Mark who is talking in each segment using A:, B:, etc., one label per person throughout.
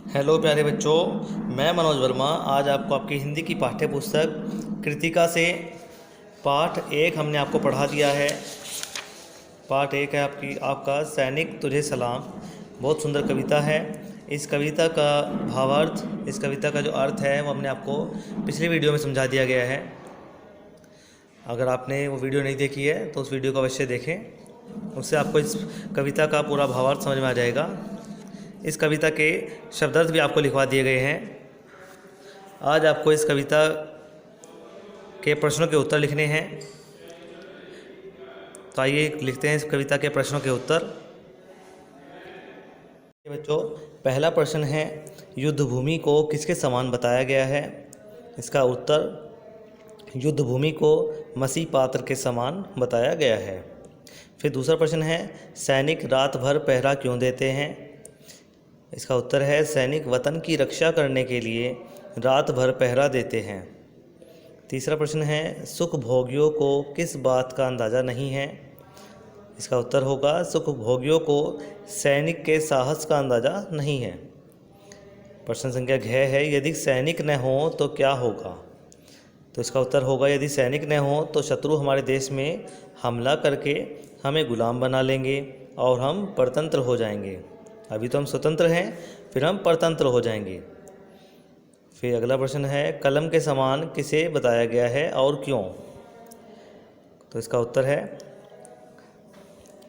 A: Hello प्यारे बच्चों, मैं मनोज वर्मा आज आपको आपकी हिंदी की पाठ्य पुस्तक कृतिका से पाठ 1 हमने आपको पढ़ा दिया है। पाठ 1 है आपका सैनिक तुझे सलाम। बहुत सुंदर कविता है। इस कविता का भावार्थ, इस कविता का जो अर्थ है वो हमने आपको पिछली वीडियो में समझा दिया गया है। अगर आपने वो वीडियो नहीं देखी है तो उस वीडियो को अवश्य देखें, उससे आपको इस कविता का पूरा भावार्थ समझ में आ जाएगा। इस कविता के शब्दार्थ भी आपको लिखवा दिए गए हैं। आज आपको इस कविता के प्रश्नों के उत्तर लिखने हैं। तो आइए लिखते हैं इस कविता के प्रश्नों के उत्तर। बच्चों, पहला प्रश्न है, युद्ध भूमि को किसके समान बताया गया है? इसका उत्तर, युद्ध भूमि को मसीह पात्र के समान बताया गया है। फिर दूसरा प्रश्न है, सैनिक रात भर पहरा क्यों देते हैं? इसका उत्तर है, सैनिक वतन की रक्षा करने के लिए रात भर पहरा देते हैं। तीसरा प्रश्न है, सुख भोगियों को किस बात का अंदाज़ा नहीं है? इसका उत्तर होगा, सुख भोगियों को सैनिक के साहस का अंदाज़ा नहीं है। प्रश्न संख्या घ है, यदि सैनिक न हो तो क्या होगा? तो इसका उत्तर होगा, यदि सैनिक न हो तो शत्रु हमारे देश में हमला करके हमें गुलाम बना लेंगे और हम परतंत्र हो जाएंगे। अभी तो हम स्वतंत्र हैं, फिर हम परतंत्र हो जाएंगे। फिर अगला प्रश्न है, कलम के समान किसे बताया गया है और क्यों? तो इसका उत्तर है,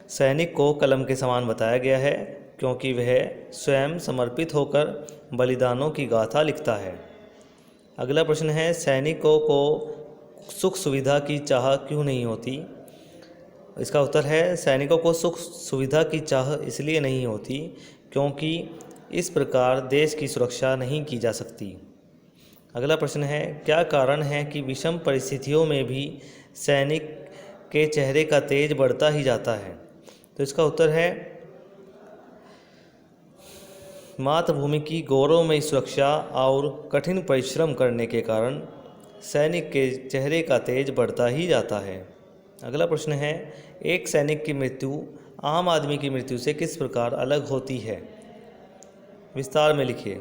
A: सैनिक को कलम के समान बताया गया है क्योंकि वह स्वयं समर्पित होकर बलिदानों की गाथा लिखता है। अगला प्रश्न है, सैनिकों को सुख सुविधा की चाह क्यों नहीं होती? इसका उत्तर है, सैनिकों को सुख सुविधा की चाह इसलिए नहीं होती क्योंकि इस प्रकार देश की सुरक्षा नहीं की जा सकती। अगला प्रश्न है, क्या कारण है कि विषम परिस्थितियों में भी सैनिक के चेहरे का तेज बढ़ता ही जाता है? तो इसका उत्तर है, मातृभूमि की गौरवमयी सुरक्षा और कठिन परिश्रम करने के कारण सैनिक के चेहरे का तेज बढ़ता ही जाता है। अगला प्रश्न है, एक सैनिक की मृत्यु आम आदमी की मृत्यु से किस प्रकार अलग होती है? विस्तार में लिखिए,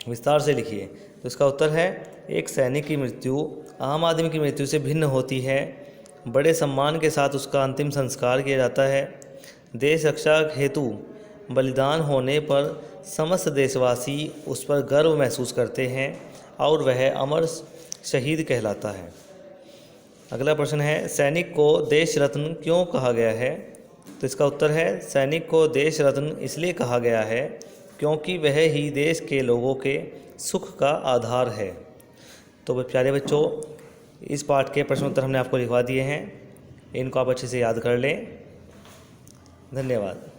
A: विस्तार से लिखिए। तो इसका उत्तर है, एक सैनिक की मृत्यु आम आदमी की मृत्यु से भिन्न होती है। बड़े सम्मान के साथ उसका अंतिम संस्कार किया जाता है। देश रक्षा हेतु बलिदान होने पर समस्त देशवासी उस पर गर्व महसूस करते हैं और वह अमर शहीद कहलाता है। अगला प्रश्न है, सैनिक को देश रत्न क्यों कहा गया है? तो इसका उत्तर है, सैनिक को देश रत्न इसलिए कहा गया है क्योंकि वह ही देश के लोगों के सुख का आधार है। तो प्यारे बच्चों, इस पाठ के प्रश्न उत्तर हमने आपको लिखवा दिए हैं, इनको आप अच्छे से याद कर लें। धन्यवाद।